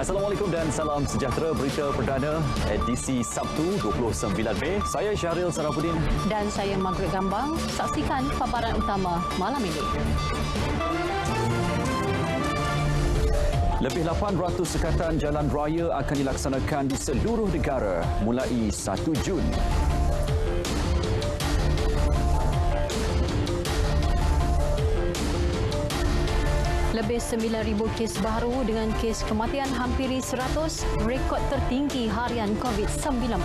Assalamualaikum dan salam sejahtera. Berita perdana edisi Sabtu 29 Mei. Saya Syahril Sarafuddin dan saya Margaret Gambang. Saksikan paparan utama malam ini. Lebih 800 sekatan jalan raya akan dilaksanakan di seluruh negara mulai 1 Jun. Lebih 9,000 kes baru dengan kes kematian hampiri 100, rekod tertinggi harian COVID-19.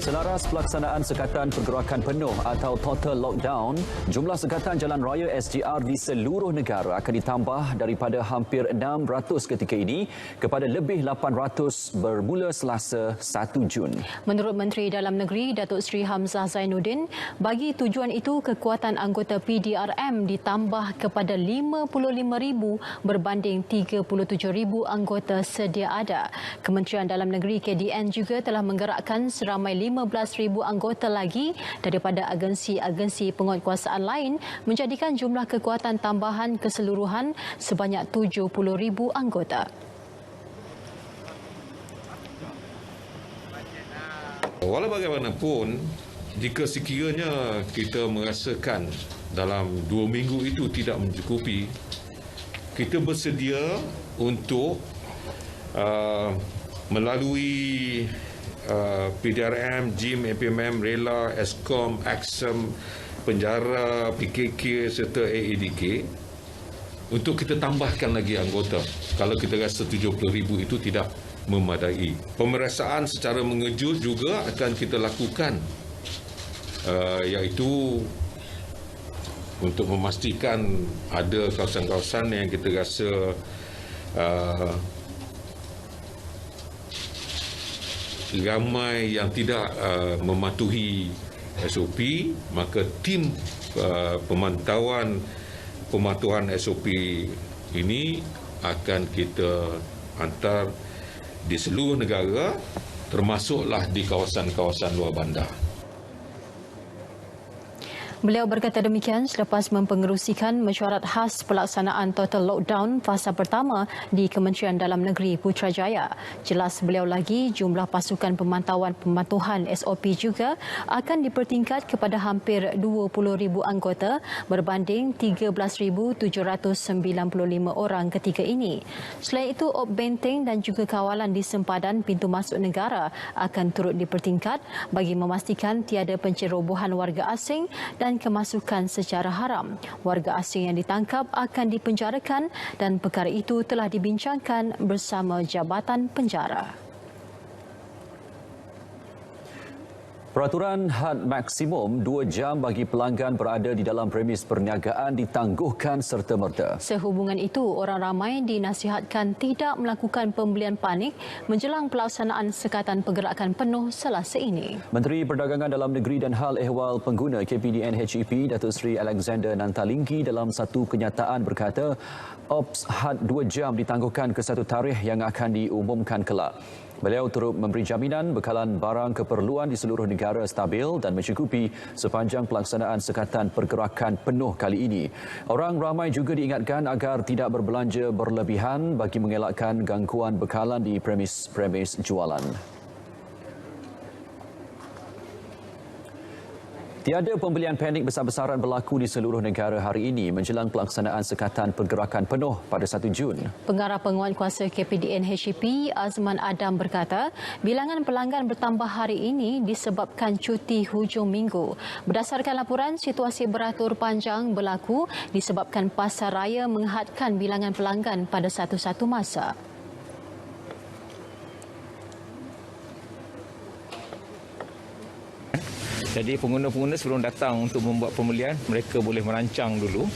Selaras pelaksanaan sekatan pergerakan penuh atau total lockdown, jumlah sekatan jalan raya SGR di seluruh negara akan ditambah daripada hampir 600 ketika ini kepada lebih 800 bermula Selasa 1 Jun. Menurut Menteri Dalam Negeri Datuk Seri Hamzah Zainuddin, bagi tujuan itu kekuatan anggota PDRM ditambah kepada 55,000 berbanding 37,000 anggota sedia ada. Kementerian Dalam Negeri KDN juga telah menggerakkan seramai 15,000 anggota lagi daripada agensi-agensi penguatkuasaan lain menjadikan jumlah kekuatan tambahan keseluruhan sebanyak 70,000 anggota. Walau bagaimanapun, jika sekiranya kita merasakan dalam 2 minggu itu tidak mencukupi, kita bersedia untuk melalui PDRM, JIM, APMM, RELA, Eskom, Aksem, Penjara, PKK serta AADK untuk kita tambahkan lagi anggota kalau kita rasa 70,000 itu tidak memadai. Pemeriksaan secara mengejut juga akan kita lakukan, iaitu untuk memastikan ada kawasan-kawasan yang kita rasa ramai yang tidak mematuhi SOP, maka tim pematuhan SOP ini akan kita hantar di seluruh negara, termasuklah di kawasan-kawasan luar bandar. Beliau berkata demikian selepas mempengerusikan mesyuarat khas pelaksanaan total lockdown fasa pertama di Kementerian Dalam Negeri Putrajaya. Jelas beliau lagi, jumlah pasukan pemantauan SOP juga akan dipertingkat kepada hampir 20,000 anggota berbanding 13,795 orang ketika ini. Selain itu, op benteng dan juga kawalan di sempadan pintu masuk negara akan turut dipertingkat bagi memastikan tiada pencerobohan warga asing dan kemasukan secara haram. Warga asing yang ditangkap akan dipenjarakan dan perkara itu telah dibincangkan bersama Jabatan Penjara. Peraturan had maksimum 2 jam bagi pelanggan berada di dalam premis perniagaan ditangguhkan serta-merta. Sehubungan itu, orang ramai dinasihatkan tidak melakukan pembelian panik menjelang pelaksanaan sekatan pergerakan penuh Selasa ini. Menteri Perdagangan Dalam Negeri dan Hal Ehwal Pengguna KPDN HEP Datuk Seri Alexander Nantalinggi dalam satu kenyataan berkata, ops had 2 jam ditangguhkan ke satu tarikh yang akan diumumkan kelak. Beliau turut memberi jaminan bekalan barang keperluan di seluruh negara stabil dan mencukupi sepanjang pelaksanaan sekatan pergerakan penuh kali ini. Orang ramai juga diingatkan agar tidak berbelanja berlebihan bagi mengelakkan gangguan bekalan di premis-premis jualan. Tiada pembelian panik besar-besaran berlaku di seluruh negara hari ini menjelang pelaksanaan sekatan pergerakan penuh pada 1 Jun. Pengarah Penguatkuasa KPDN HEP Azman Adam berkata, bilangan pelanggan bertambah hari ini disebabkan cuti hujung minggu. Berdasarkan laporan, situasi beratur panjang berlaku disebabkan pasar raya menghadkan bilangan pelanggan pada satu-satu masa. Jadi pengguna-pengguna sebelum datang untuk membuat pembelian, mereka boleh merancang dulu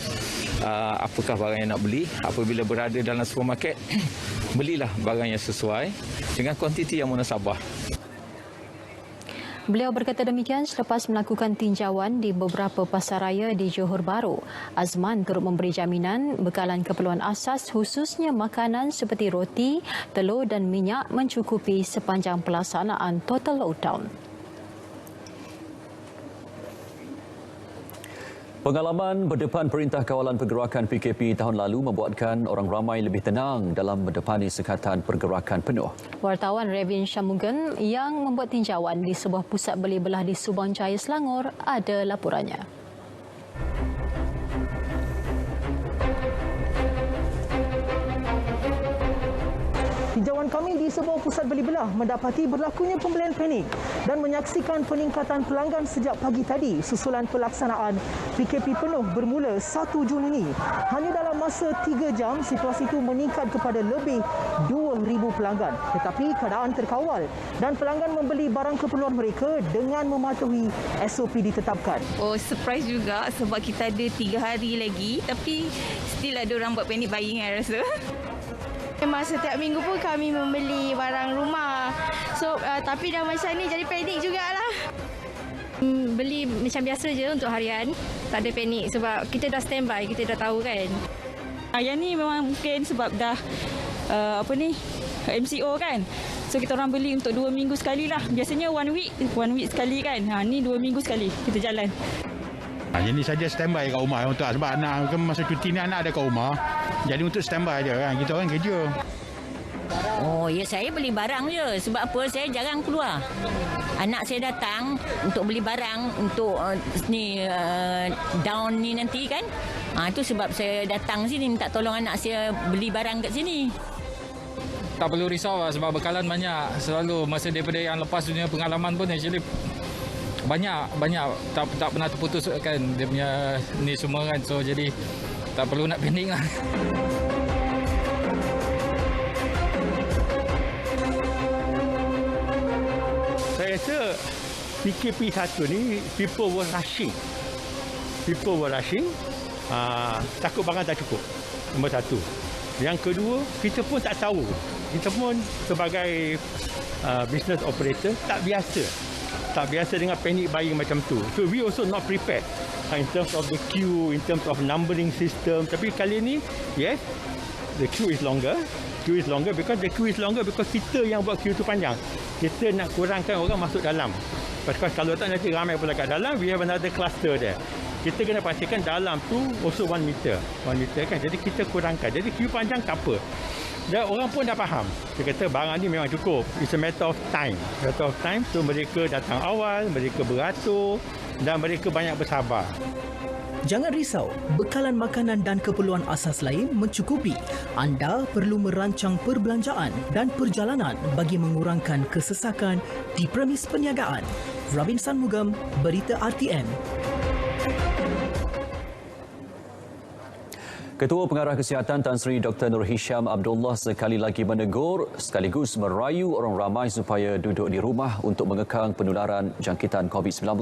apakah barang yang nak beli. Apabila berada dalam supermarket, belilah barang yang sesuai dengan kuantiti yang munasabah. Beliau berkata demikian selepas melakukan tinjauan di beberapa pasaraya di Johor Bahru. Azman turut memberi jaminan bekalan keperluan asas khususnya makanan seperti roti, telur dan minyak mencukupi sepanjang pelaksanaan total lockdown. Pengalaman berdepan Perintah Kawalan Pergerakan PKP tahun lalu membuatkan orang ramai lebih tenang dalam mendepani sekatan pergerakan penuh. Wartawan Ravin Shanmugam yang membuat tinjauan di sebuah pusat beli belah di Subang Jaya, Selangor ada laporannya. Tinjauan kami di sebuah pusat beli belah mendapati berlakunya pembelian panik dan menyaksikan peningkatan pelanggan sejak pagi tadi susulan pelaksanaan PKP penuh bermula 1 Jun ini. Hanya dalam masa 3 jam, situasi itu meningkat kepada lebih 2,000 pelanggan. Tetapi keadaan terkawal dan pelanggan membeli barang keperluan mereka dengan mematuhi SOP ditetapkan. Oh, surprise juga sebab kita ada 3 hari lagi tapi still ada orang buat panic buying saya rasa. Memang setiap minggu pun kami membeli barang rumah. So, tapi dah macam ni jadi panik jugalah. Beli macam biasa je untuk harian. Tak ada panik sebab kita dah standby, kita dah tahu kan. Yang ni memang mungkin sebab dah MCO kan. So kita orang beli untuk 2 minggu sekali lah. Biasanya 1 week sekali kan. Ni 2 minggu sekali kita jalan. Jadi saja standby kat rumah untuk sebab anak masa cuti ni anak ada kat rumah. Jadi untuk standby je kan. Kita orang kerja. Oh, ya saya beli barang je. Sebab apa? Saya jarang keluar. Anak saya datang untuk beli barang untuk down ni nanti kan. Itu sebab saya datang sini minta tolong anak saya beli barang kat sini. Tak perlu risau lah sebab bekalan banyak. Selalu masa daripada yang lepas dunia pengalaman pun actually banyak tak pernah terputus kan dia punya ni semua kan. So jadi tak perlu nak panik lah. Saya rasa PKP 1 ni people were rushing. Takut barang tak cukup. Nombor 1. Yang kedua, kita pun tak tahu. Kita pun sebagai business operator tak biasa dengan panic buying macam tu. So we also not prepared in terms of the queue, in terms of numbering system. Tapi kali ni, yes, the queue is longer because kita yang buat queue tu panjang. Kita nak kurangkan orang masuk dalam. Pasal kalau tak nanti ramai pula kat dalam, we have another cluster there. Kita kena pastikan dalam tu also 1 meter kan. Jadi kita kurangkan. Jadi queue panjang tak apa. Dan orang pun dah faham. Dia kata barang ni memang cukup. It's a matter of time. So mereka datang awal, mereka beratur dan mereka banyak bersabar. Jangan risau, bekalan makanan dan keperluan asas lain mencukupi. Anda perlu merancang perbelanjaan dan perjalanan bagi mengurangkan kesesakan di premis perniagaan. Ravin Shanmugam, Berita RTM. Ketua Pengarah Kesihatan Tan Sri Dr. Nur Hisham Abdullah sekali lagi menegur sekaligus merayu orang ramai supaya duduk di rumah untuk mengekang penularan jangkitan COVID-19.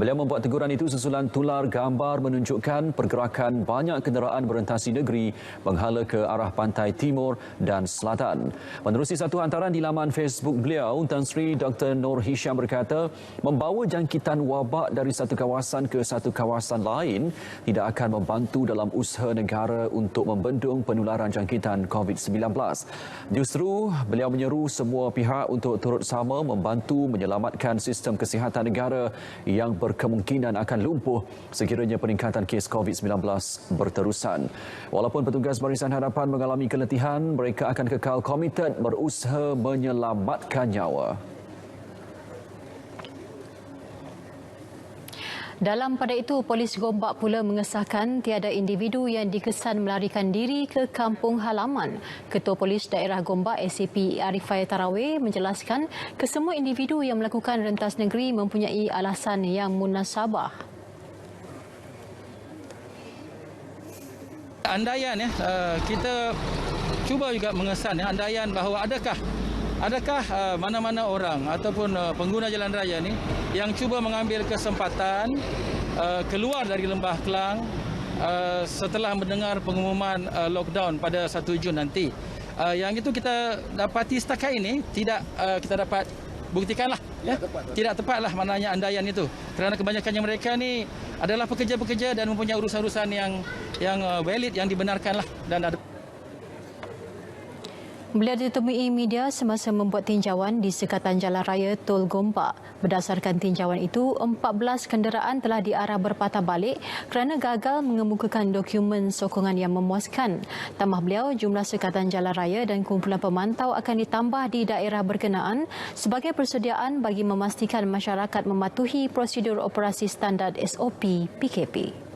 Beliau membuat teguran itu susulan tular gambar menunjukkan pergerakan banyak kenderaan berentasi negeri menghala ke arah pantai timur dan selatan. Menerusi satu hantaran di laman Facebook beliau, Tan Sri Dr. Nur Hisham berkata, membawa jangkitan wabak dari satu kawasan ke satu kawasan lain tidak akan membantu dalam usaha negara untuk membendung penularan jangkitan COVID-19. Justru, beliau menyeru semua pihak untuk turut sama membantu menyelamatkan sistem kesihatan negara yang berkemungkinan akan lumpuh sekiranya peningkatan kes COVID-19 berterusan. Walaupun petugas barisan hadapan mengalami keletihan, mereka akan kekal komited berusaha menyelamatkan nyawa. Dalam pada itu, Polis Gombak pula mengesahkan tiada individu yang dikesan melarikan diri ke kampung halaman. Ketua Polis Daerah Gombak ACP Arifai Tarawih menjelaskan kesemua individu yang melakukan rentas negeri mempunyai alasan yang munasabah. Andaian kita cuba juga mengesan andaian bahawa adakah mana-mana orang ataupun pengguna jalan raya ni yang cuba mengambil kesempatan keluar dari Lembah Kelang setelah mendengar pengumuman lockdown pada 1 Jun nanti. Yang itu kita dapati setakat ini tidak kita dapat buktikanlah ya. Tidak tepatlah maknanya andaian itu. Kerana kebanyakannya mereka ni adalah pekerja-pekerja dan mempunyai urusan-urusan yang valid, yang dibenarkanlah dan ada. Beliau ditemui media semasa membuat tinjauan di sekatan Jalan Raya Tol Gombak. Berdasarkan tinjauan itu, 14 kenderaan telah diarah berpatah balik kerana gagal mengemukakan dokumen sokongan yang memuaskan. Tambah beliau, jumlah sekatan jalan raya dan kumpulan pemantau akan ditambah di daerah berkenaan sebagai persediaan bagi memastikan masyarakat mematuhi prosedur operasi standard SOP PKP.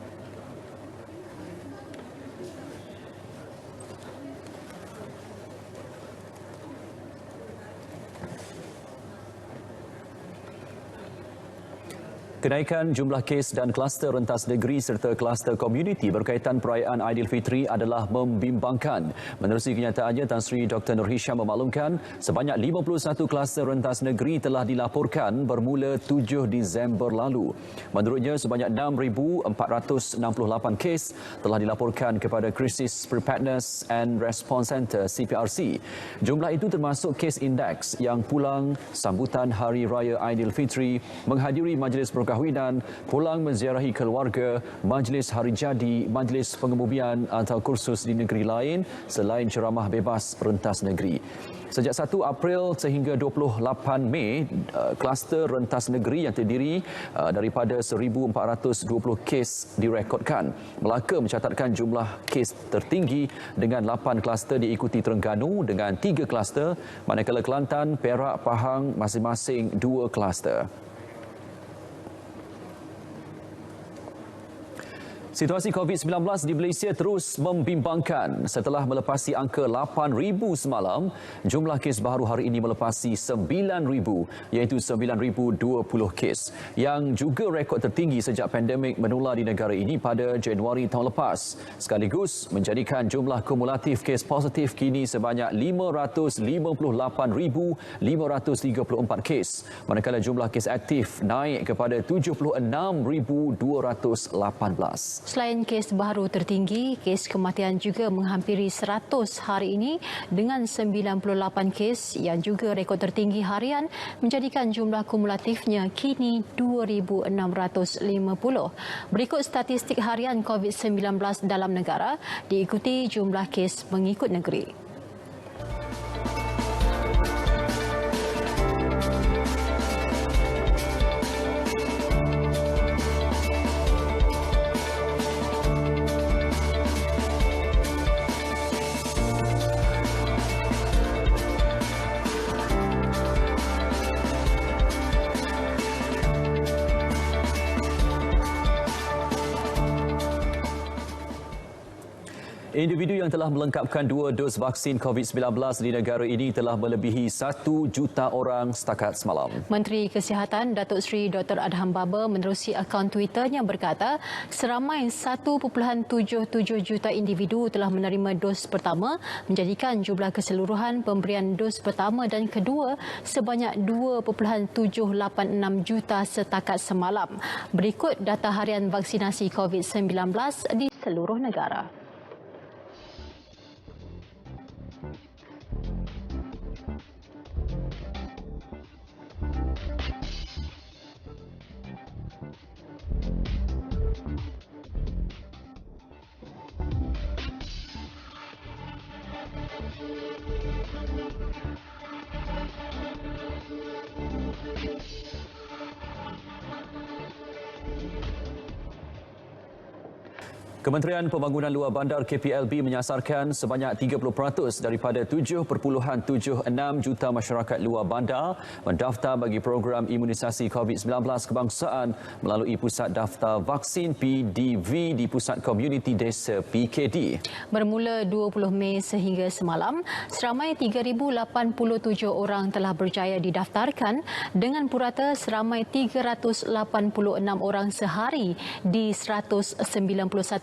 Kenaikan jumlah kes dan kluster rentas negeri serta kluster komuniti berkaitan perayaan Aidilfitri adalah membimbangkan. Menerusi kenyataannya, Tan Sri Dr. Nur Hisham memaklumkan sebanyak 51 kluster rentas negeri telah dilaporkan bermula 7 Disember lalu. Menurutnya, sebanyak 6,468 kes telah dilaporkan kepada Crisis Preparedness and Response Centre CPRC. Jumlah itu termasuk kes indeks yang pulang sambutan Hari Raya Aidilfitri, menghadiri majlis perkahwinan, pulang menziarahi keluarga, majlis hari jadi, majlis pengemubian atau kursus di negeri lain selain ceramah bebas rentas negeri. Sejak 1 April sehingga 28 Mei, kluster rentas negeri yang terdiri daripada 1,420 kes direkodkan. Melaka mencatatkan jumlah kes tertinggi dengan 8 kluster, diikuti Terengganu dengan 3 kluster, manakala Kelantan, Perak, Pahang masing-masing 2 kluster. Situasi COVID-19 di Malaysia terus membimbangkan. Setelah melepasi angka 8,000 semalam, jumlah kes baru hari ini melepasi 9,000, iaitu 9,020 kes, yang juga rekod tertinggi sejak pandemik menular di negara ini pada Januari tahun lepas. Sekaligus menjadikan jumlah kumulatif kes positif kini sebanyak 558,534 kes, manakala jumlah kes aktif naik kepada 76,218. Selain kes baru tertinggi, kes kematian juga menghampiri 100 hari ini dengan 98 kes yang juga rekod tertinggi harian, menjadikan jumlah kumulatifnya kini 2,650. Berikut statistik harian COVID-19 dalam negara, diikuti jumlah kes mengikut negeri. Individu yang telah melengkapkan 2 dos vaksin COVID-19 di negara ini telah melebihi 1 juta orang setakat semalam. Menteri Kesihatan Datuk Seri Dr. Adham Baba menerusi akaun Twitternya berkata seramai 1.77 juta individu telah menerima dos pertama, menjadikan jumlah keseluruhan pemberian dos pertama dan kedua sebanyak 2.786 juta setakat semalam. Berikut data harian vaksinasi COVID-19 di seluruh negara. Kementerian Pembangunan Luar Bandar KPLB menyasarkan sebanyak 30% daripada 7.76 juta masyarakat luar bandar mendaftar bagi program imunisasi COVID-19 kebangsaan melalui Pusat Daftar Vaksin PDV di Pusat Komuniti Desa PKD. Bermula 20 Mei sehingga semalam, seramai 3,087 orang telah berjaya didaftarkan dengan purata seramai 386 orang sehari di 191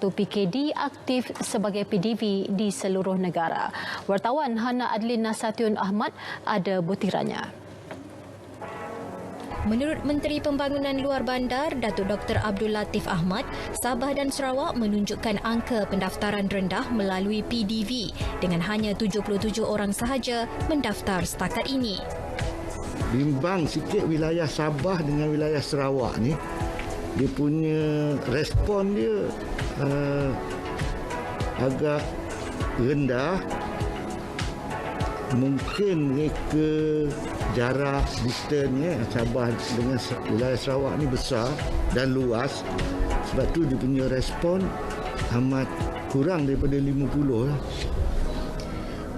PKD aktif sebagai PDV di seluruh negara. Wartawan Hana Adlin Nasatiun Ahmad ada butirannya. Menurut Menteri Pembangunan Luar Bandar, Datuk Dr. Abdul Latif Ahmad, Sabah dan Sarawak menunjukkan angka pendaftaran rendah melalui PDV dengan hanya 77 orang sahaja mendaftar setakat ini. Bimbang sikit wilayah Sabah dengan wilayah Sarawak ni, dia punya respon dia agak rendah. Mungkin mereka jarak distance Sabah dengan wilayah Sarawak ni besar dan luas, sebab tu dia punya respon amat kurang daripada 50 lah.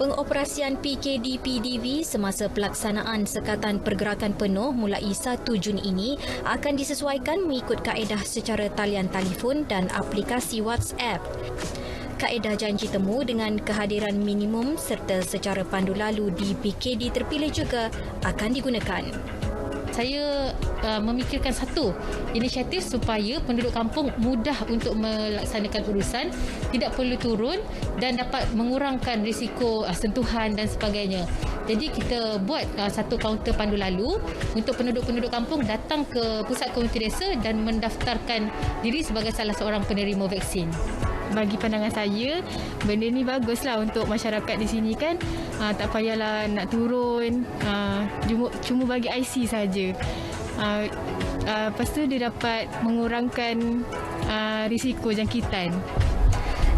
Pengoperasian PKD-PDV semasa pelaksanaan Sekatan Pergerakan Penuh mulai 1 Jun ini akan disesuaikan mengikut kaedah secara talian telefon dan aplikasi WhatsApp. Kaedah janji temu dengan kehadiran minimum serta secara pandu lalu di PKD terpilih juga akan digunakan. Saya memikirkan satu inisiatif supaya penduduk kampung mudah untuk melaksanakan urusan, tidak perlu turun dan dapat mengurangkan risiko sentuhan dan sebagainya. Jadi kita buat satu kaunter pandu lalu untuk penduduk-penduduk kampung datang ke pusat komuniti desa dan mendaftarkan diri sebagai salah seorang penerima vaksin. Bagi pandangan saya, benda ni baguslah untuk masyarakat di sini kan. Tak payahlah nak turun, cuma bagi IC saja. Lepas tu dia dapat mengurangkan risiko jangkitan.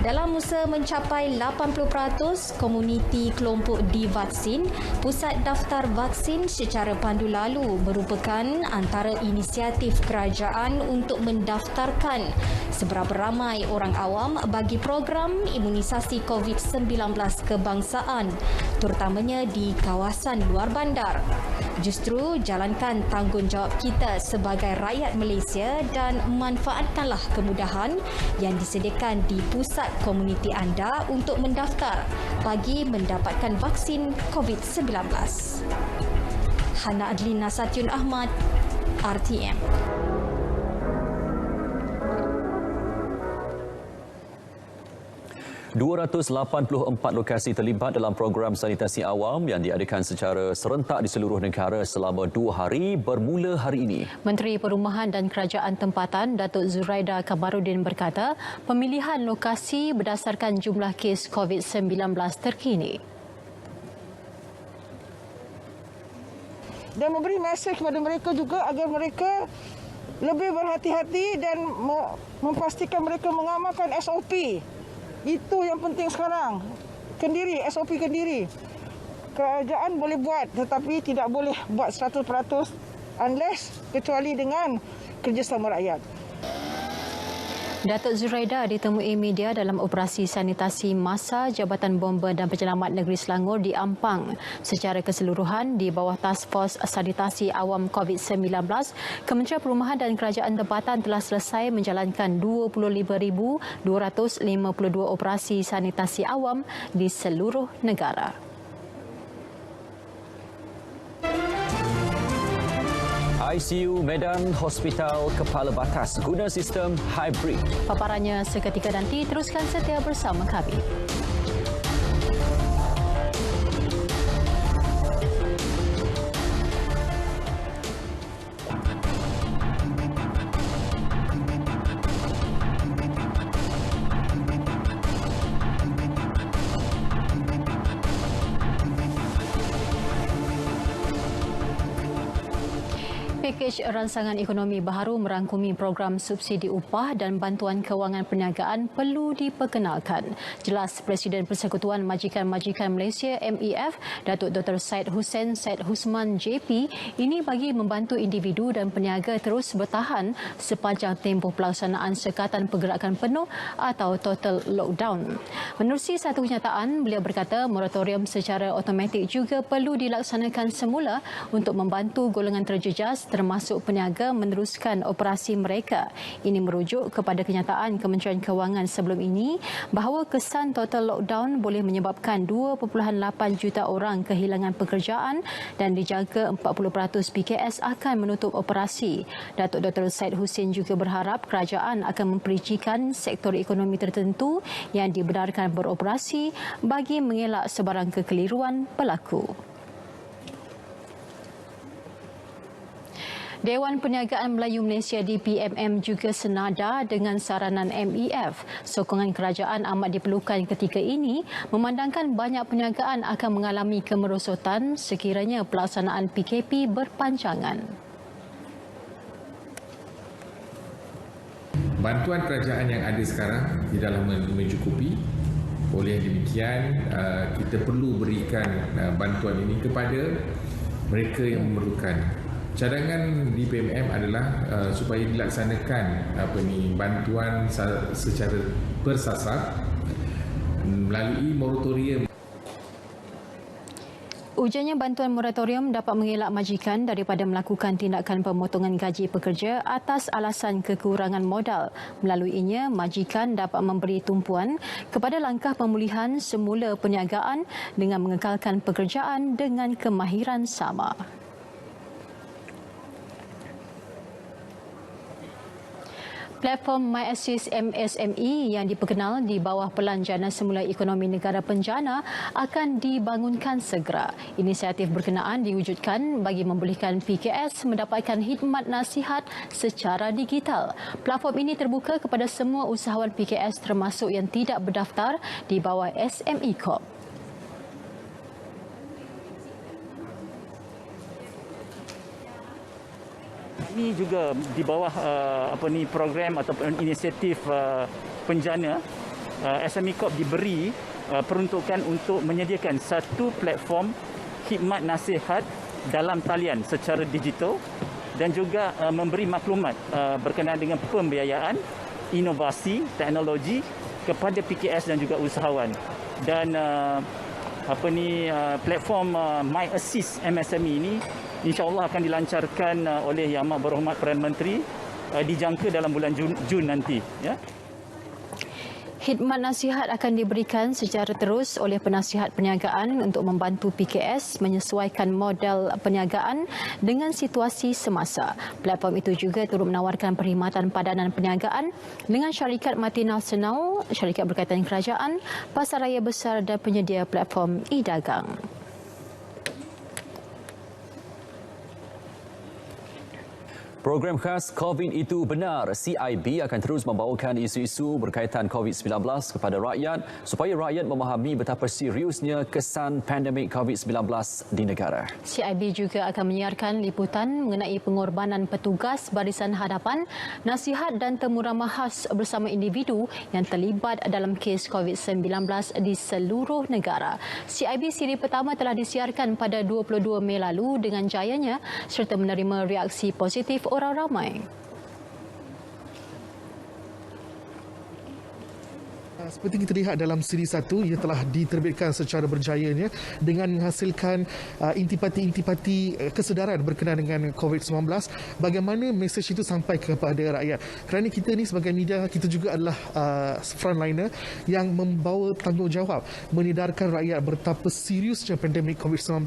Dalam usaha mencapai 80% komuniti kelompok divaksin, Pusat Daftar Vaksin secara pandu lalu merupakan antara inisiatif kerajaan untuk mendaftarkan seberapa ramai orang awam bagi program imunisasi COVID-19 kebangsaan, terutamanya di kawasan luar bandar. Justru jalankan tanggungjawab kita sebagai rakyat Malaysia dan manfaatkanlah kemudahan yang disediakan di pusat komuniti anda untuk mendaftar bagi mendapatkan vaksin COVID-19. Hana Adlina Satyun Ahmad, RTM. ...284 lokasi terlibat dalam program sanitasi awam yang diadakan secara serentak di seluruh negara selama 2 hari bermula hari ini. Menteri Perumahan dan Kerajaan Tempatan Datuk Zuraida Kamarudin berkata, pemilihan lokasi berdasarkan jumlah kes COVID-19 terkini. Dan memberi mesej kepada mereka juga agar mereka lebih berhati-hati dan memastikan mereka mengamalkan SOP. Itu yang penting sekarang. Kendiri, SOP kendiri. Kerajaan boleh buat tetapi tidak boleh buat 100% unless kecuali dengan kerjasama rakyat. Datuk Zuraida ditemui media dalam operasi sanitasi massa Jabatan Bomba dan Penyelamat Negeri Selangor di Ampang. Secara keseluruhan di bawah Task Force Sanitasi Awam COVID-19, Kementerian Perumahan dan Kerajaan Tempatan telah selesai menjalankan 25,252 operasi sanitasi awam di seluruh negara. ICU Medan Hospital Kepala Batas guna sistem hybrid. Paparannya seketika nanti, teruskan setia bersama kami. Pakej ransangan ekonomi baharu merangkumi program subsidi upah dan bantuan kewangan perniagaan perlu diperkenalkan. Jelas Presiden Persekutuan Majikan-Majikan Malaysia MEF, Datuk Dr. Syed Hussein Syed Husman JP, ini bagi membantu individu dan peniaga terus bertahan sepanjang tempoh pelaksanaan Sekatan Pergerakan Penuh atau Total Lockdown. Menerusi satu kenyataan, beliau berkata moratorium secara automatik juga perlu dilaksanakan semula untuk membantu golongan terjejas termasuk peniaga meneruskan operasi mereka. Ini merujuk kepada kenyataan Kementerian Kewangan sebelum ini bahawa kesan total lockdown boleh menyebabkan 2.8 juta orang kehilangan pekerjaan dan dijangka 40% PKS akan menutup operasi. Datuk Dr. Syed Hussein juga berharap kerajaan akan memperincikan sektor ekonomi tertentu yang dibenarkan beroperasi bagi mengelak sebarang kekeliruan berlaku. Dewan Perniagaan Melayu Malaysia DPMM juga senada dengan saranan MEF. Sokongan kerajaan amat diperlukan ketika ini memandangkan banyak perniagaan akan mengalami kemerosotan sekiranya pelaksanaan PKP berpanjangan. Bantuan kerajaan yang ada sekarang tidaklah mencukupi. Oleh demikian, kita perlu berikan bantuan ini kepada mereka yang memerlukan. Cadangan DPMM adalah supaya dilaksanakan bantuan secara bersasar melalui moratorium. Ujarnya bantuan moratorium dapat mengelak majikan daripada melakukan tindakan pemotongan gaji pekerja atas alasan kekurangan modal. Melaluinya, majikan dapat memberi tumpuan kepada langkah pemulihan semula perniagaan dengan mengekalkan pekerjaan dengan kemahiran sama. Platform MyAssist MSME yang diperkenal di bawah Pelan Jana Semula Ekonomi Negara Penjana akan dibangunkan segera. Inisiatif berkenaan diwujudkan bagi membolehkan PKS mendapatkan khidmat nasihat secara digital. Platform ini terbuka kepada semua usahawan PKS termasuk yang tidak berdaftar di bawah SME Corp. Ini juga di bawah program ataupun inisiatif penjana, SME Corp diberi peruntukan untuk menyediakan satu platform khidmat nasihat dalam talian secara digital dan juga memberi maklumat berkenaan dengan pembiayaan, inovasi, teknologi kepada PKS dan juga usahawan. Dan platform MyAssist MSME ini insya-Allah akan dilancarkan oleh Yang Amat Berhormat Perdana Menteri dijangka dalam bulan Jun nanti, ya. Khidmat nasihat akan diberikan secara terus oleh penasihat perniagaan untuk membantu PKS menyesuaikan model perniagaan dengan situasi semasa. Platform itu juga turut menawarkan perkhidmatan padanan perniagaan dengan syarikat mati nasional, syarikat berkaitan kerajaan, pasaraya besar dan penyedia platform e-dagang. Program khas COVID itu benar. CIB akan terus membawakan isu-isu berkaitan COVID-19 kepada rakyat supaya rakyat memahami betapa seriusnya kesan pandemik COVID-19 di negara. CIB juga akan menyiarkan liputan mengenai pengorbanan petugas barisan hadapan, nasihat dan temu ramah khas bersama individu yang terlibat dalam kes COVID-19 di seluruh negara. CIB siri pertama telah disiarkan pada 22 Mei lalu dengan jayanya serta menerima reaksi positif orang ramai. Seperti kita lihat dalam siri 1, ia telah diterbitkan secara berjayanya dengan menghasilkan intipati-intipati kesedaran berkenaan dengan COVID-19. Bagaimana mesej itu sampai kepada rakyat. Kerana kita ni sebagai media, kita juga adalah frontliner yang membawa tanggungjawab menyedarkan rakyat betapa seriusnya pandemik COVID-19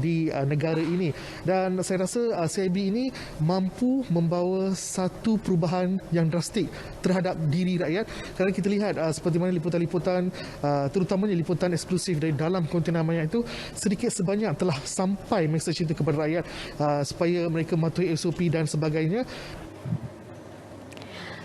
di negara ini. Dan saya rasa CIB ini mampu membawa satu perubahan yang drastik terhadap diri rakyat. Kerana kita lihat seperti mana liputan-liputan, terutamanya liputan eksklusif dari dalam kontena mayat itu, sedikit sebanyak telah sampai mesej itu kepada rakyat supaya mereka mematuhi SOP dan sebagainya.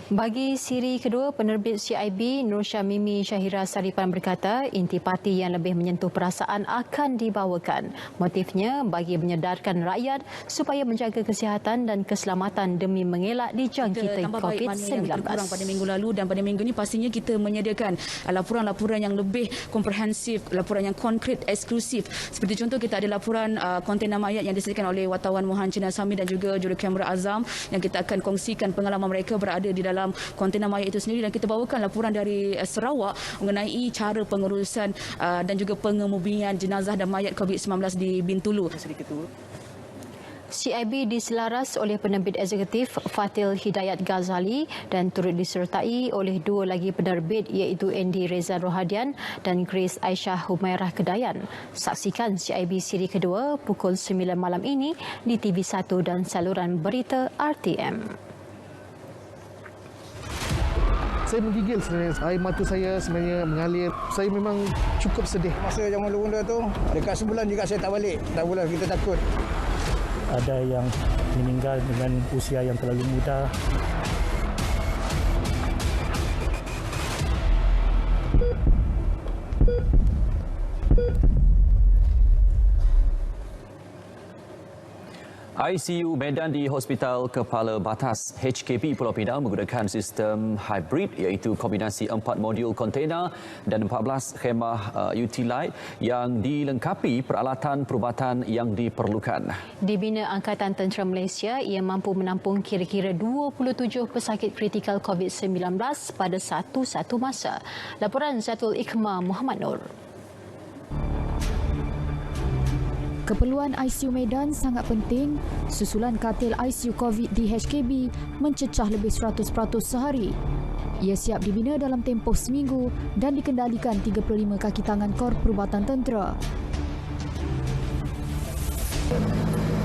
Bagi siri kedua, penerbit CIB Nur Syamimi Syahira Saripan berkata intipati yang lebih menyentuh perasaan akan dibawakan. Motifnya bagi menyedarkan rakyat supaya menjaga kesihatan dan keselamatan demi mengelak dijangkiti COVID-19. Kurang pada minggu lalu dan pada minggu ini pastinya kita menyediakan laporan-laporan yang lebih komprehensif, laporan yang konkret, eksklusif. Seperti contoh kita ada laporan kontena mayat yang disediakan oleh wartawan Mohan Cina Sami dan juga jurukamera Azam yang kita akan kongsikan pengalaman mereka berada di dalam kontena mayat itu sendiri, dan kita bawakan laporan dari Sarawak mengenai cara pengurusan dan juga pengemudian jenazah dan mayat COVID-19 di Bintulu. CIB diselaras oleh penerbit eksekutif Fatil Hidayat Ghazali dan turut disertai oleh dua lagi penerbit iaitu Andy Reza Rohadian dan Grace Aisyah Humairah Kedayan. Saksikan CIB siri kedua pukul 9 malam ini di TV1 dan saluran berita RTM. Saya menggigil sebenarnya. Air mata saya sebenarnya mengalir. Saya memang cukup sedih. Masa zaman dulu tu, dekat sebulan juga saya tak balik. Tak boleh, kita takut. ada yang meninggal dengan usia yang terlalu muda. ICU Medan di Hospital Kepala Batas HKP Pulau Pinang menggunakan sistem hybrid iaitu kombinasi 4 modul kontena dan 14 khemah utilite yang dilengkapi peralatan perubatan yang diperlukan. Dibina Angkatan Tentera Malaysia, ia mampu menampung kira-kira 27 pesakit kritikal COVID-19 pada satu masa. Laporan Zatul Ikhmah Muhammad Nur. Keperluan ICU Medan sangat penting susulan katil ICU COVID di HKB mencecah lebih 100% sehari. Ia siap dibina dalam tempoh seminggu dan dikendalikan 35 kaki tangan Kor Perubatan Tentera.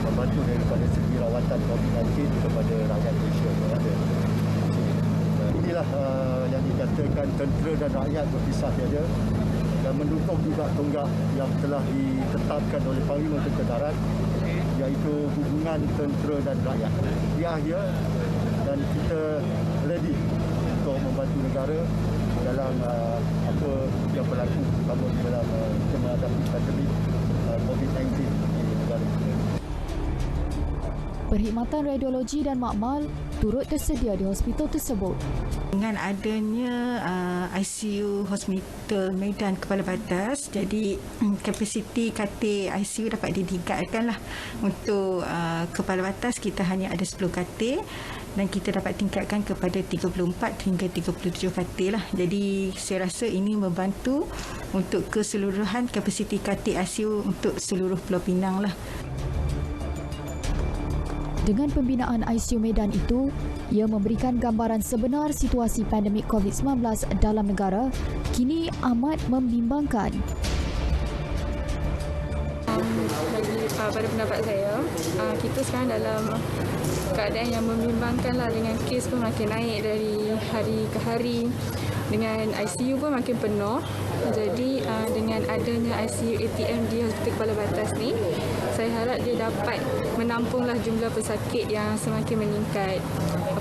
Membantu daripada segi rawatan COVID-19 kepada rakyat Malaysia yang ada. Inilah yang dikatakan tentera dan rakyat berpisah tiada. Dan mendukung juga tonggak yang telah ditetapkan oleh Parlimen Tentera Darat iaitu hubungan tentera dan rakyat. Di akhir dan kita ready untuk membantu negara dalam apa yang berlaku terutama dalam kita menghadapi pandemik COVID-19 di negara kita. Perkhidmatan radiologi dan makmal turut tersedia di hospital tersebut. Dengan adanya ICU Hospital Medan Kepala Batas, jadi kapasiti katil ICU dapat ditingkatkanlah. Untuk Kepala Batas kita hanya ada 10 katil dan kita dapat tingkatkan kepada 34 hingga 37 katil lah. Jadi saya rasa ini membantu untuk keseluruhan kapasiti katil ICU untuk seluruh Pulau Pinang lah. Dengan pembinaan ICU Medan itu, ia memberikan gambaran sebenar situasi pandemik COVID-19 dalam negara kini amat membimbangkan. Pada pendapat saya, kita sekarang dalam keadaan yang membimbangkanlah dengan kes pun makin naik dari hari ke hari. Dengan ICU pun makin penuh. Jadi dengan adanya ICU ATM di Hospital Kepala Batas ni, saya harap dia dapat menampunglah jumlah pesakit yang semakin meningkat.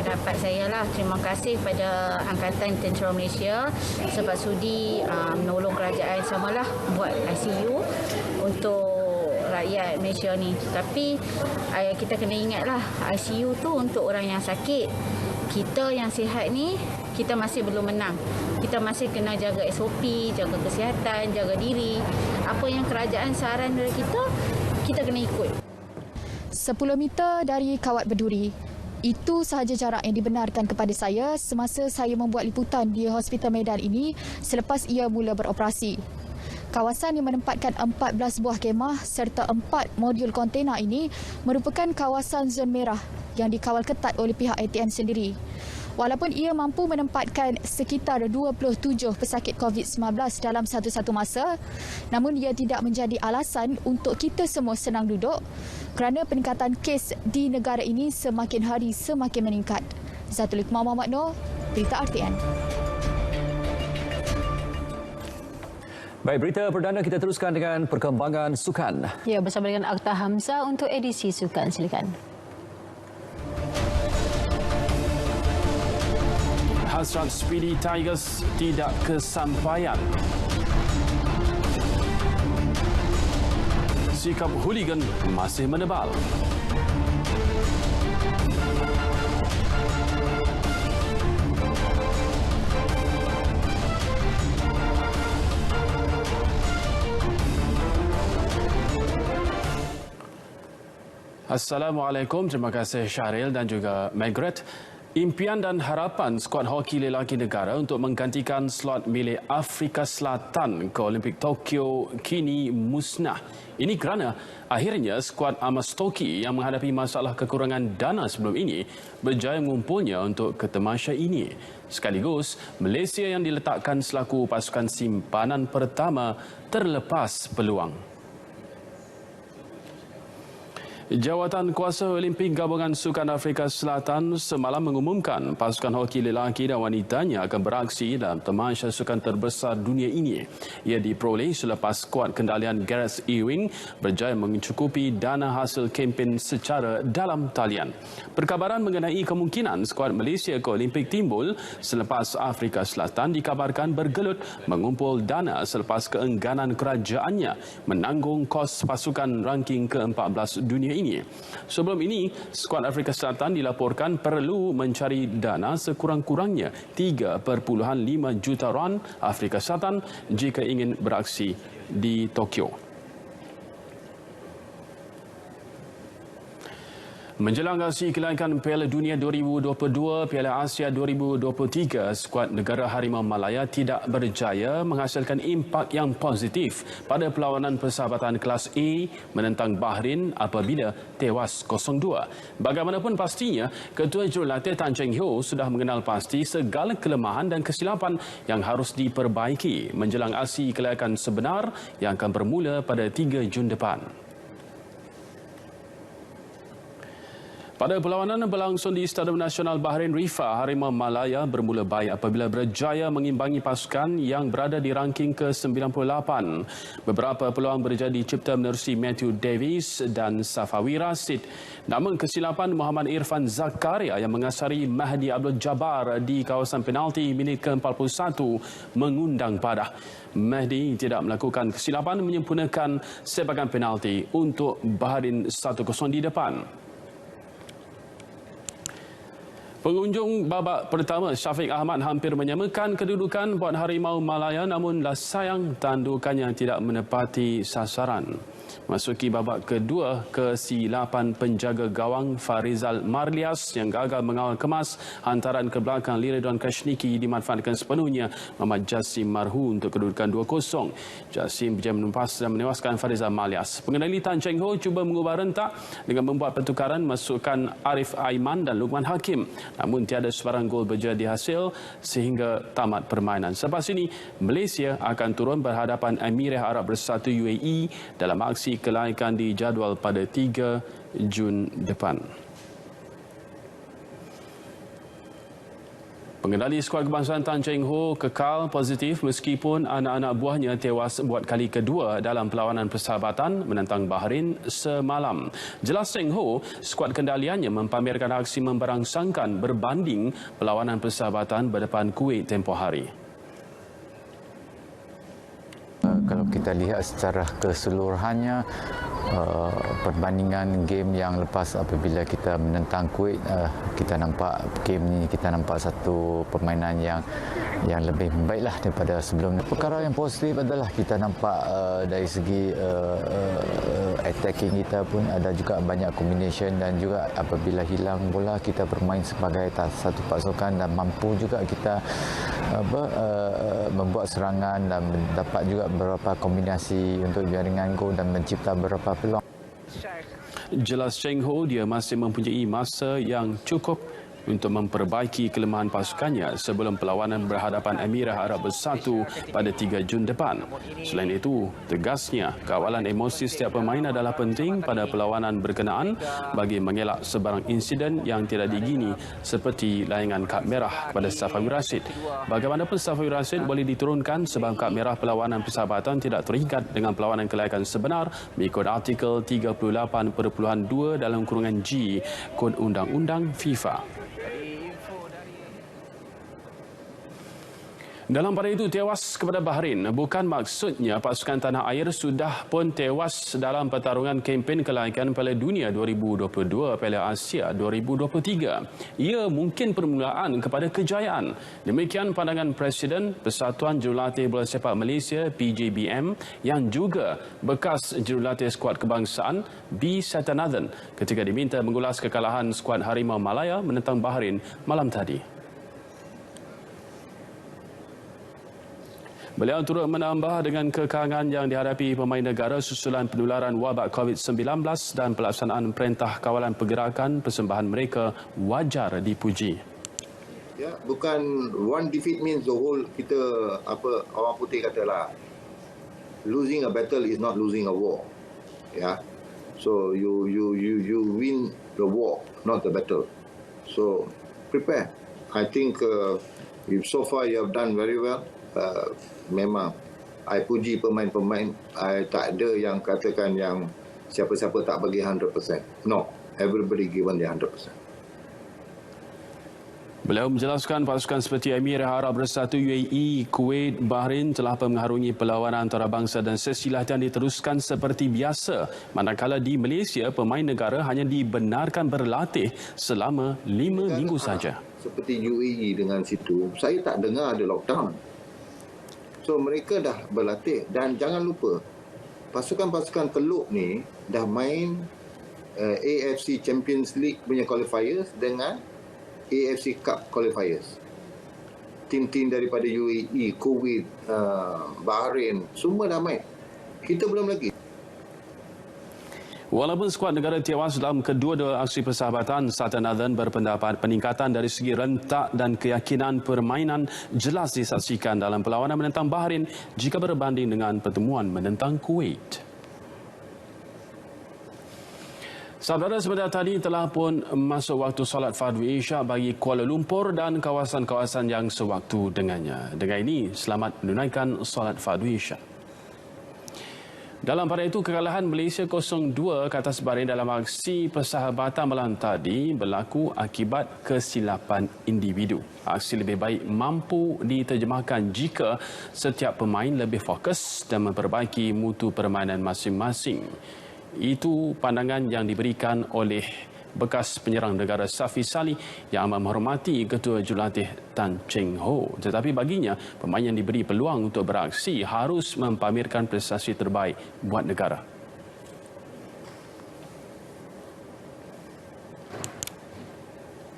Pendapat saya lah, terima kasih kepada Angkatan Tentera Malaysia sebab sudi menolong kerajaan samalah buat ICU untuk rakyat Malaysia ni. Tapi kita kena ingatlah, ICU tu untuk orang yang sakit. Kita yang sihat ni, kita masih belum menang. Kita masih kena jaga SOP, jaga kesihatan, jaga diri. Apa yang kerajaan saran dari kita kena ikut. 10 meter dari Kawat Berduri. Itu sahaja jarak yang dibenarkan kepada saya semasa saya membuat liputan di Hospital Medan ini selepas ia mula beroperasi. Kawasan yang menempatkan 14 buah kemah serta 4 modul kontena ini merupakan kawasan zon merah yang dikawal ketat oleh pihak ATM sendiri. Walaupun ia mampu menempatkan sekitar 27 pesakit COVID-19 dalam satu masa, namun ia tidak menjadi alasan untuk kita semua senang duduk kerana peningkatan kes di negara ini semakin hari semakin meningkat. Zatul Ikhmah Muhammad Nur, Berita RTN. Baik, berita perdana kita teruskan dengan perkembangan sukan. Ya, bersama dengan Akhtar Hamzah untuk edisi sukan. Silakan. Hasrat Speedy Tigers tidak kesampaian. Sikap hooligan masih menebal. Assalamualaikum, terima kasih Syahril dan juga Margaret. Impian dan harapan skuad hoki lelaki negara untuk menggantikan slot milik Afrika Selatan ke Olimpik Tokyo kini musnah. Ini kerana akhirnya skuad Amos Toki yang menghadapi masalah kekurangan dana sebelum ini berjaya mengumpulnya untuk ketemasya ini. Sekaligus, Malaysia yang diletakkan selaku pasukan simpanan pertama terlepas peluang. Jawatan Kuasa Olimpik Gabungan Sukan Afrika Selatan semalam mengumumkan pasukan hoki lelaki dan wanitanya akan beraksi dalam tamasya sukan terbesar dunia ini. Ia diperoleh selepas skuad kendalian Gareth Ewing berjaya mencukupi dana hasil kempen secara dalam talian. Perkabaran mengenai kemungkinan skuad Malaysia ke Olimpik timbul selepas Afrika Selatan dikabarkan bergelut mengumpul dana selepas keengganan kerajaannya menanggung kos pasukan ranking ke-14 dunia ini. Sebelum ini, skuad Afrika Selatan dilaporkan perlu mencari dana sekurang-kurangnya 3.5 juta rand Afrika Selatan jika ingin beraksi di Tokyo. Menjelang aksi kelaikan Piala Dunia 2022, Piala Asia 2023, skuad negara Harimau Malaya tidak berjaya menghasilkan impak yang positif pada perlawanan persahabatan kelas A menentang Bahrain apabila tewas 0-2. Bagaimanapun pastinya, Ketua Jurulatih Tan Cheng Hoe sudah mengenal pasti segala kelemahan dan kesilapan yang harus diperbaiki menjelang aksi kelaikan sebenar yang akan bermula pada 3 Jun depan. Pada perlawanan berlangsung di Stadium Nasional Bahrain Rifa, Harimau Malaya bermula baik apabila berjaya mengimbangi pasukan yang berada di ranking ke-98. Beberapa peluang berjaya dicipta menerusi Matthew Davies dan Safawi Rashid. Namun kesilapan Muhammad Irfan Zakaria yang mengasari Mahdi Abdul Jabbar di kawasan penalti minit ke-41 mengundang padah. Mahdi tidak melakukan kesilapan menyempurnakan sepakan penalti untuk Bahrain 1-0 di depan. Pengunjung babak pertama Syafiq Ahmad hampir menyamakan kedudukan buat Harimau Malaya, namun sayang tandukannya tidak menepati sasaran. Masuki babak kedua, kesilapan penjaga gawang Farizal Marlias yang gagal mengawal kemas hantaran ke belakang Liridwan Kashniki dimanfaatkan sepenuhnya Muhammad Jassim Marhu untuk kedudukan 2-0. Jassim berjaya menumpas dan menewaskan Farizal Marlias. Pengendali Tan Cheng Hoe cuba mengubah rentak dengan membuat pertukaran masukkan Arif Aiman dan Luqman Hakim. Namun tiada sebarang gol berjaya dihasil sehingga tamat permainan. Selepas ini, Malaysia akan turun berhadapan Emirat Arab Bersatu UAE dalam aksi kelaikan dijadual pada 3 Jun depan. Pengendali skuad kebangsaan Tan Cheng Hoe kekal positif meskipun anak-anak buahnya tewas buat kali kedua dalam perlawanan persahabatan menentang Bahrain semalam. Jelas Cheng Hoe, skuad kendaliannya mempamerkan aksi memberangsangkan berbanding perlawanan persahabatan berdepan Kuwait tempoh hari. Kalau kita lihat secara keseluruhannya, perbandingan game yang lepas apabila kita menentang Kuwait, kita nampak game ni kita nampak satu permainan yang lebih baiklah daripada sebelum. Perkara yang positif adalah kita nampak dari segi attacking kita pun ada juga banyak combination, dan juga apabila hilang bola kita bermain sebagai satu pasukan dan mampu juga kita membuat serangan dan dapat juga beberapa kombinasi untuk jaringan gol dan mencipta beberapa peluang. Jelas Cheng Hoe dia masih mempunyai masa yang cukup untuk memperbaiki kelemahan pasukannya sebelum perlawanan berhadapan Emirat Arab Bersatu pada 3 Jun depan. Selain itu, tegasnya kawalan emosi setiap pemain adalah penting pada perlawanan berkenaan bagi mengelak sebarang insiden yang tidak diingini seperti layangan kad merah pada Safawi Rashid. Bagaimanapun Safawi Rashid boleh diturunkan sebab kad merah perlawanan persahabatan tidak terikat dengan perlawanan kelaikan sebenar mengikut artikel 38.2 dalam kurungan G Kod Undang-Undang FIFA. Dalam pada itu, tewas kepada Bahrain bukan maksudnya pasukan tanah air sudah pun tewas dalam pertarungan kempen kelaikan Piala Dunia 2022, Piala Asia 2023. Ia mungkin permulaan kepada kejayaan. Demikian pandangan Presiden Persatuan Jurulatih Bola Sepak Malaysia PJBM yang juga bekas jurulatih skuad kebangsaan B. Satanathan ketika diminta mengulas kekalahan skuad Harimau Malaya menentang Bahrain malam tadi. Beliau turut menambah dengan kekangan yang dihadapi pemain negara susulan penularan wabak COVID-19 dan pelaksanaan Perintah Kawalan Pergerakan persembahan mereka wajar dipuji. Ya, bukan one defeat means the whole, kita orang putih katalah losing a battle is not losing a war. Ya. So you win the war, not the battle. So prepare. I think if so far you have done very well. Memang I puji pemain-pemain. I tak ada yang katakan yang siapa-siapa tak bagi 100%. No, everybody given the 100%. Beliau menjelaskan pasukan seperti Emirat Arab Bersatu, UAE, Kuwait, Bahrain telah mengarungi perlawanan antarabangsa dan sesi latihan diteruskan seperti biasa. Manakala di Malaysia, pemain negara hanya dibenarkan berlatih selama 5 minggu saja. Seperti UAE dengan situ, saya tak dengar ada lockdown. So mereka dah berlatih dan jangan lupa pasukan-pasukan Teluk ni dah main AFC Champions League punya qualifiers dengan AFC Cup qualifiers. Tim-tim daripada UAE, Kuwait, Bahrain, semua dah main. Kita belum lagi. Walaupun skuad negara tewas dalam kedua-dua aksi persahabatan, Sultan Adhan berpendapat peningkatan dari segi rentak dan keyakinan permainan jelas disaksikan dalam perlawanan menentang Bahrain jika berbanding dengan pertemuan menentang Kuwait. Saudara, sebentar tadi telah pun masuk waktu solat fardu Isyak bagi Kuala Lumpur dan kawasan-kawasan yang sewaktu dengannya. Dengan ini, selamat menunaikan solat fardu Isyak. Dalam pada itu, kekalahan Malaysia 0-2 ke atas Bahrain dalam aksi persahabatan malam tadi berlaku akibat kesilapan individu. Aksi lebih baik mampu diterjemahkan jika setiap pemain lebih fokus dan memperbaiki mutu permainan masing-masing. Itu pandangan yang diberikan oleh bekas penyerang negara Safi Salih yang amat menghormati Ketua Jurulatih Tan Cheng Ho. Tetapi baginya, pemain yang diberi peluang untuk beraksi harus mempamerkan prestasi terbaik buat negara.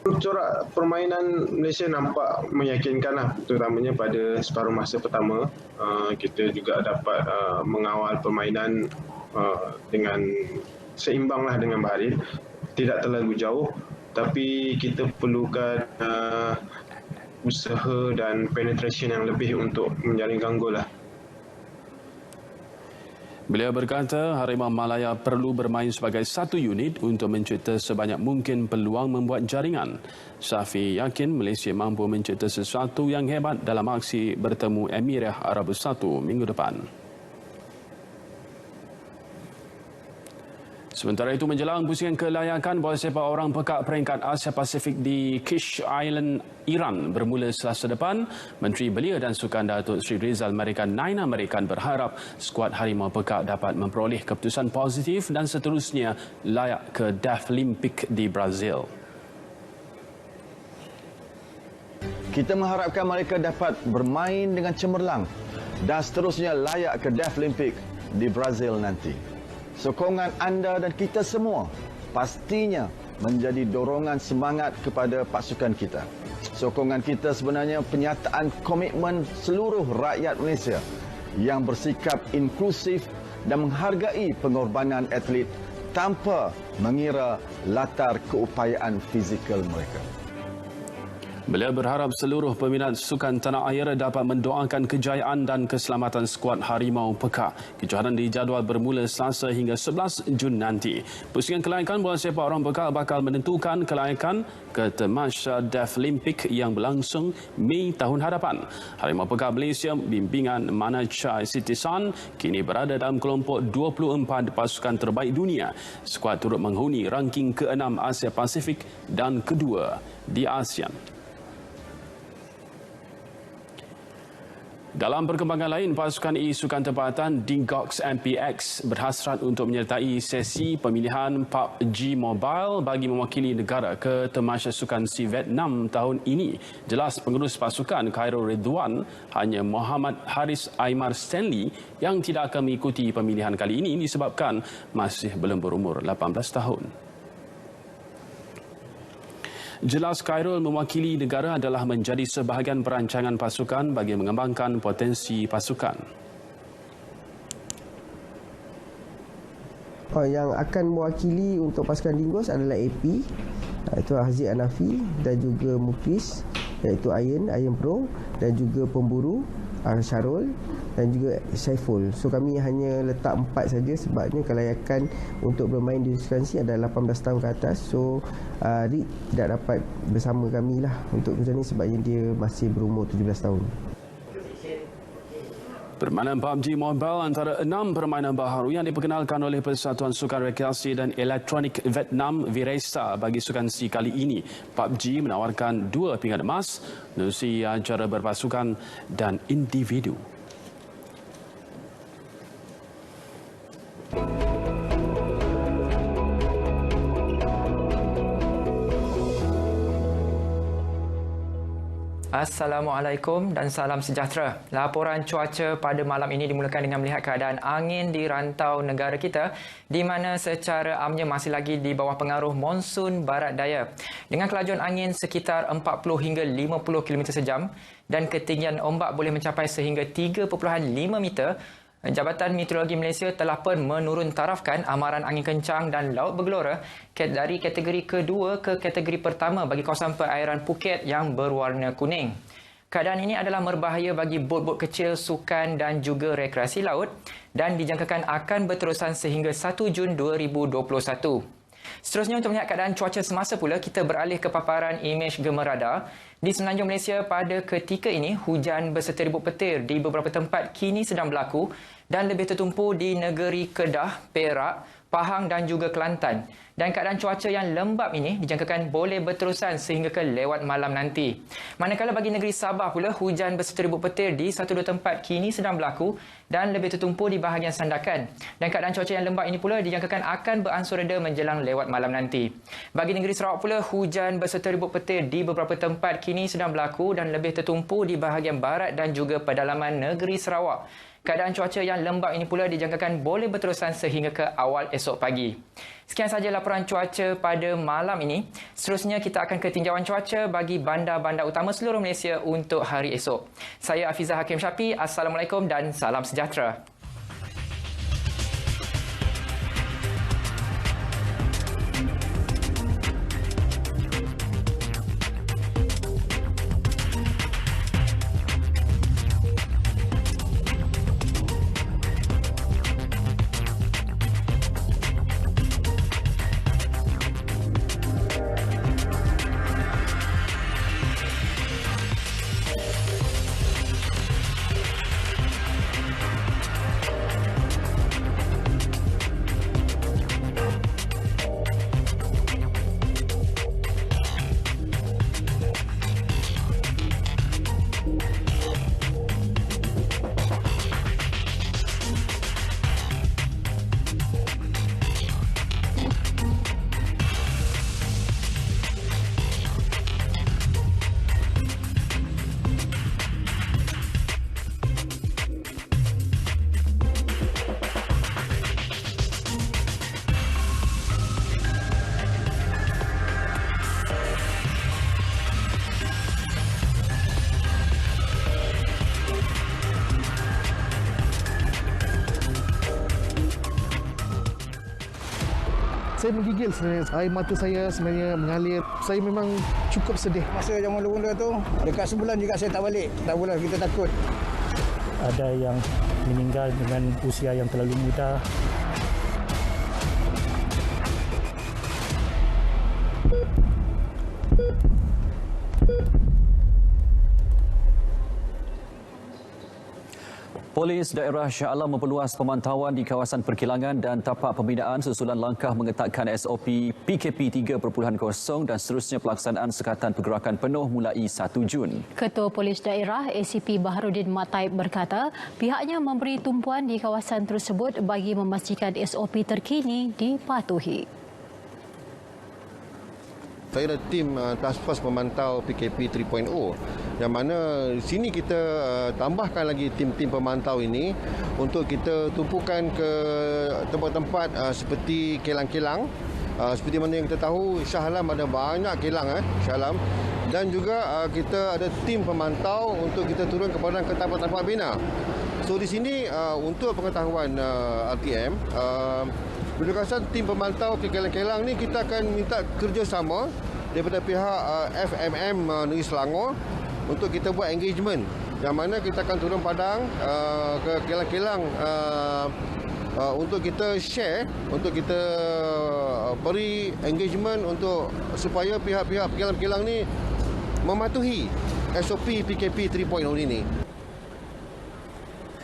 Corak permainan Malaysia nampak meyakinkanlah, terutamanya pada separuh masa pertama. Kita juga dapat mengawal permainan dengan seimbanglah dengan Bahrain, tidak terlalu jauh, tapi kita perlukan usaha dan penetration yang lebih untuk menjaringkan gol lah. Beliau berkata Harimau Malaya perlu bermain sebagai satu unit untuk mencipta sebanyak mungkin peluang membuat jaringan. Safi yakin Malaysia mampu mencipta sesuatu yang hebat dalam aksi bertemu Emirat Arab Bersatu minggu depan. Sementara itu, menjelang pusingan kelayakan bola sepak orang pekak peringkat Asia Pasifik di Kish Island, Iran bermula Selasa depan, Menteri Belia dan Sukan Datuk Seri Rizal American Naina American berharap skuad Harimau Pekak dapat memperoleh keputusan positif dan seterusnya layak ke Deaflympic di Brazil. Kita mengharapkan mereka dapat bermain dengan cemerlang dan seterusnya layak ke Deaflympic di Brazil nanti. Sokongan anda dan kita semua pastinya menjadi dorongan semangat kepada pasukan kita. Sokongan kita sebenarnya penyataan komitmen seluruh rakyat Malaysia yang bersikap inklusif dan menghargai pengorbanan atlet tanpa mengira latar keupayaan fizikal mereka. Beliau berharap seluruh peminat sukan tanah air dapat mendoakan kejayaan dan keselamatan skuad Harimau Pekak. Kejohanan dijadual bermula Selasa hingga 11 Jun nanti. Pusingan kelayakan bola sepak orang pekak bakal menentukan kelayakan ke Tamasya Deaflympic yang berlangsung Mei tahun hadapan. Harimau Pekak Malaysia bimbingan Manachai Sitisan kini berada dalam kelompok 24 pasukan terbaik dunia. Skuad turut menghuni ranking ke-6 Asia Pasifik dan kedua di ASEAN. Dalam perkembangan lain, pasukan e-sukan tempatan Dingox MPX berhasrat untuk menyertai sesi pemilihan PUBG Mobile bagi mewakili negara ke Tamasya Sukan SEA Vietnam tahun ini. Jelas pengurus pasukan Khairul Ridwan hanya Muhammad Haris Aimar Stanley yang tidak akan mengikuti pemilihan kali ini disebabkan masih belum berumur 18 tahun. Jelas Khairul mewakili negara adalah menjadi sebahagian perancangan pasukan bagi mengembangkan potensi pasukan. Yang akan mewakili untuk pasukan Dingox adalah AP, iaitu Haziq Hanafi, dan juga Muklis, iaitu Iron Pro, dan juga pemburu Syarul, dan juga Saiful. So kami hanya letak 4 saja sebabnya kelayakan untuk bermain di Sukan C adalah 18 tahun ke atas. So Rik tidak dapat bersama kami lah untuk kerja ni sebabnya dia masih berumur 17 tahun. Permainan PUBG Mobile antara 6 permainan baharu yang diperkenalkan oleh Persatuan Sukan Rekreasi dan Elektronik Vietnam Viresa bagi Sukan C kali ini. PUBG menawarkan 2 pingat emas, menerusi cara berpasukan dan individu. Assalamualaikum dan salam sejahtera. Laporan cuaca pada malam ini dimulakan dengan melihat keadaan angin di rantau negara kita di mana secara amnya masih lagi di bawah pengaruh monsun barat daya dengan kelajuan angin sekitar 40 hingga 50 km sejam dan ketinggian ombak boleh mencapai sehingga 3.5 meter. Jabatan Meteorologi Malaysia telah pun menurun tarafkan amaran angin kencang dan laut bergelora dari kategori kedua ke kategori pertama bagi kawasan perairan Phuket yang berwarna kuning. Keadaan ini adalah berbahaya bagi bot-bot kecil, sukan dan juga rekreasi laut dan dijangkakan akan berterusan sehingga 1 Jun 2021. Seterusnya untuk melihat keadaan cuaca semasa pula, kita beralih ke paparan imej gemar radar. Di Semenanjung Malaysia pada ketika ini, hujan berserta ribut petir di beberapa tempat kini sedang berlaku dan lebih tertumpu di negeri Kedah, Perak, Pahang dan juga Kelantan. Dan keadaan cuaca yang lembap ini dijangkakan boleh berterusan sehingga ke lewat malam nanti. Manakala bagi negeri Sabah pula, hujan berserta ribut petir di 1-2 tempat kini sedang berlaku dan lebih tertumpu di bahagian Sandakan. Dan keadaan cuaca yang lembap ini pula dijangkakan akan beransur reda menjelang lewat malam nanti. Bagi negeri Sarawak pula, hujan berserta ribut petir di beberapa tempat kini sedang berlaku dan lebih tertumpu di bahagian barat dan juga pedalaman negeri Sarawak. Keadaan cuaca yang lembap ini pula dijangkakan boleh berterusan sehingga ke awal esok pagi. Sekian sahaja laporan cuaca pada malam ini. Seterusnya kita akan ke tinjauan cuaca bagi bandar-bandar utama seluruh Malaysia untuk hari esok. Saya Afizah Hakim Syafi. Assalamualaikum dan salam sejahtera. Saya menggigil sebenarnya. Air mata saya sebenarnya mengalir. Saya memang cukup sedih. Masa zaman dulu tu, dekat sebulan juga saya tak balik. Tak boleh, kita takut. Ada yang meninggal dengan usia yang terlalu muda. Polis daerah Shah Alam memperluas pemantauan di kawasan perkilangan dan tapak pembinaan susulan langkah mengetatkan SOP PKP 3.0 dan seterusnya pelaksanaan sekatan pergerakan penuh mulai 1 Jun. Ketua Polis Daerah ACP Baharudin Mataib berkata pihaknya memberi tumpuan di kawasan tersebut bagi memastikan SOP terkini dipatuhi. Saya ada tim task force pemantau PKP 3.0 yang mana di sini kita tambahkan lagi tim-tim pemantau ini untuk kita tumpukan ke tempat-tempat seperti kilang-kilang. Seperti mana yang kita tahu, Shah Alam ada banyak kilang Shah Alam, dan juga kita ada tim pemantau untuk kita turun kepada tempat-tempat bina. So di sini untuk pengetahuan RTM, berdasarkan tim pemantau ke kilang-kilang ni kita akan minta kerjasama daripada pihak FMM Negeri Selangor untuk kita buat engagement yang mana kita akan turun padang ke kilang-kilang untuk kita share, untuk kita beri engagement untuk supaya pihak-pihak kilang-kilang ni mematuhi SOP PKP 3.0 ini.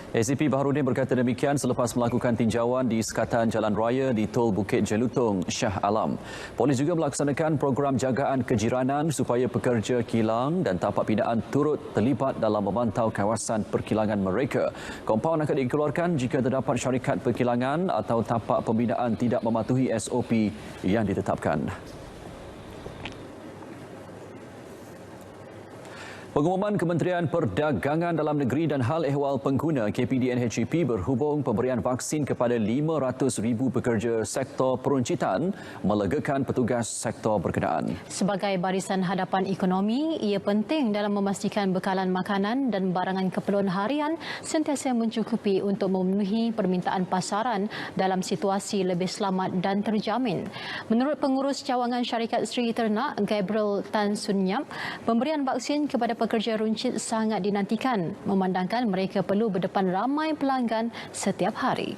ACP Baharudin berkata demikian selepas melakukan tinjauan di sekatan jalan raya di Tol Bukit Jelutong, Shah Alam. Polis juga melaksanakan program jagaan kejiranan supaya pekerja kilang dan tapak binaan turut terlibat dalam memantau kawasan perkilangan mereka. Kompaun akan dikeluarkan jika terdapat syarikat perkilangan atau tapak pembinaan tidak mematuhi SOP yang ditetapkan. Pengumuman Kementerian Perdagangan Dalam Negeri dan Hal Ehwal Pengguna KPDN-HEP berhubung pemberian vaksin kepada 500,000 pekerja sektor peruncitan melegakan petugas sektor berkenaan. Sebagai barisan hadapan ekonomi, ia penting dalam memastikan bekalan makanan dan barangan keperluan harian sentiasa mencukupi untuk memenuhi permintaan pasaran dalam situasi lebih selamat dan terjamin. Menurut Pengurus Cawangan Syarikat Seri Ternak, Gabriel Tan Sun Yap, pemberian vaksin kepada pekerja runcit sangat dinantikan memandangkan mereka perlu berdepan ramai pelanggan setiap hari.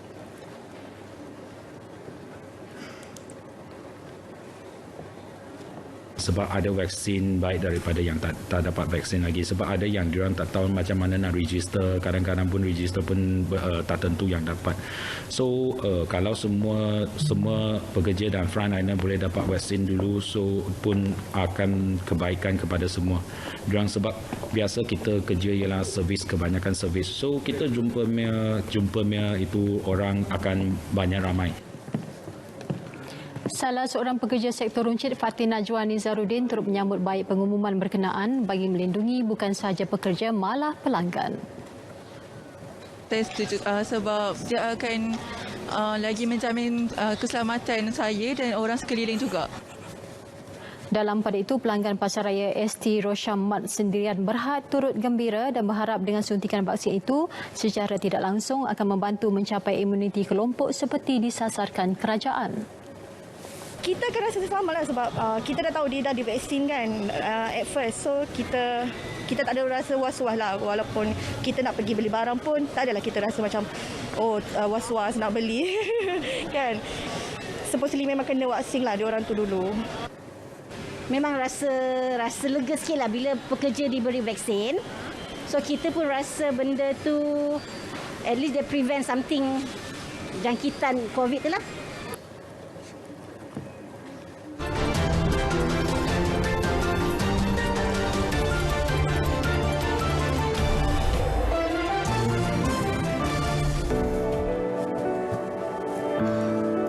Sebab ada vaksin baik daripada yang tak dapat vaksin lagi. Sebab ada yang diorang tak tahu macam mana nak register. Kadang-kadang pun register pun tak tentu yang dapat. So kalau semua pekerja dan frontliner boleh dapat vaksin dulu, so pun akan kebaikan kepada semua. Diorang sebab biasa kita kerja ialah servis, kebanyakan servis. So kita jumpa itu orang akan banyak ramai. Salah seorang pekerja sektor runcit, Fatin Najwa Nizaruddin, turut menyambut baik pengumuman berkenaan bagi melindungi bukan sahaja pekerja malah pelanggan. Saya setuju sebab dia akan lagi menjamin keselamatan saya dan orang sekeliling juga. Dalam pada itu, pelanggan Pasaraya ST Rosham Mat Sendirian Berhad turut gembira dan berharap dengan suntikan vaksin itu secara tidak langsung akan membantu mencapai imuniti kelompok seperti disasarkan kerajaan. Kita akan rasa selamat lah sebab kita dah tahu dia dah divaksin kan at first. So kita tak ada rasa was-was lah, walaupun kita nak pergi beli barang pun tak adalah kita rasa macam was-was nak beli kan. Supposedly memang kena vaksin lah diorang tu dulu. Memang rasa lega sikit lah bila pekerja diberi vaksin. So kita pun rasa benda tu at least dia prevent something, jangkitan COVID tu lah.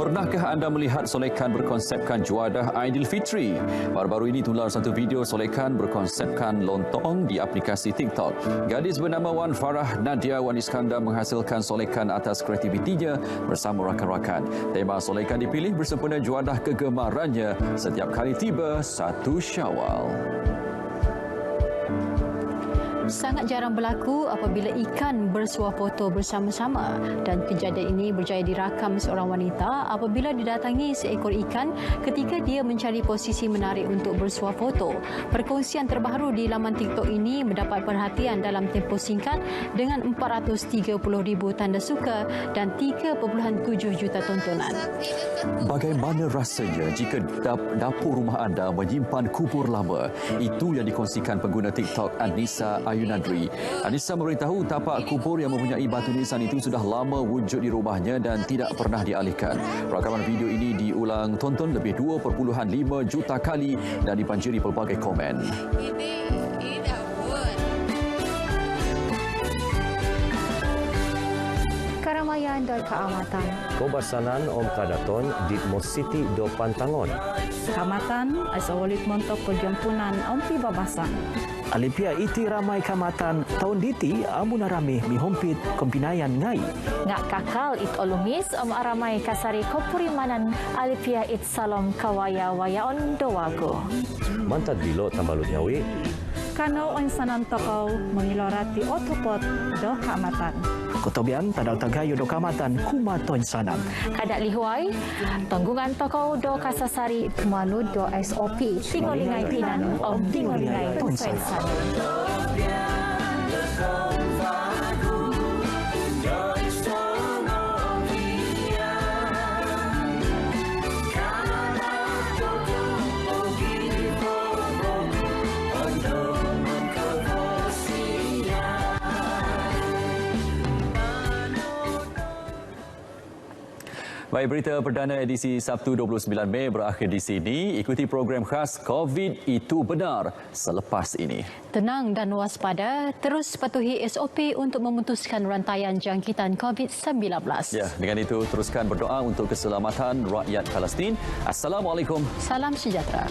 Pernahkah anda melihat solekan berkonsepkan juadah Aidilfitri? Baru-baru ini tular satu video solekan berkonsepkan lontong di aplikasi TikTok. Gadis bernama Wan Farah Nadia Wan Iskandar menghasilkan solekan atas kreativitinya bersama rakan-rakan. Tema solekan dipilih bersempena juadah kegemarannya setiap kali tiba 1 Syawal. Sangat jarang berlaku apabila ikan bersuah foto bersama-sama dan kejadian ini berjaya dirakam seorang wanita apabila didatangi seekor ikan ketika dia mencari posisi menarik untuk bersuah foto. Perkongsian terbaru di laman TikTok ini mendapat perhatian dalam tempoh singkat dengan 430,000 tanda suka dan 3.7 juta tontonan. Bagaimana rasanya jika dapur rumah anda menyimpan kubur lama? Itu yang dikongsikan pengguna TikTok Anissa Ayunadri. Anissa memberitahu tapak kubur yang mempunyai batu nisan itu sudah lama wujud di rumahnya dan tidak pernah dialihkan. Rakaman video ini diulang tonton lebih 2.5 juta kali dan dibanjiri pelbagai komen. Keramaian dan keamatan. Kebasanan Om Kadaton di Mositi do Pantangon. Kamatan Asawalit Montok Perjempunan Om Pibabasan. Alipia iti ramai kamatan tahun diti amuna rame mihompit kompinayan ngai. Ngak kakal it olumis aramai kasari kopurimanan alipia it salam kawaya wayaon dowago. Mantad bilo tambalut nyawi. Kano onsanan tokau mengilorati otopot do kamatan. Kotobian tadal tagayo do kamatan kumaton sanam. Kadak lihuai tanggungan tokau do kasasari manu do SOP. Tingolingai pinan om tingolingai ton sanam. Baik, berita perdana edisi Sabtu 29 Mei berakhir di sini. Ikuti program khas COVID Itu Benar selepas ini. Tenang dan waspada, terus patuhi SOP untuk memutuskan rantaian jangkitan COVID-19. Ya, dengan itu teruskan berdoa untuk keselamatan rakyat Palestin. Assalamualaikum. Salam sejahtera.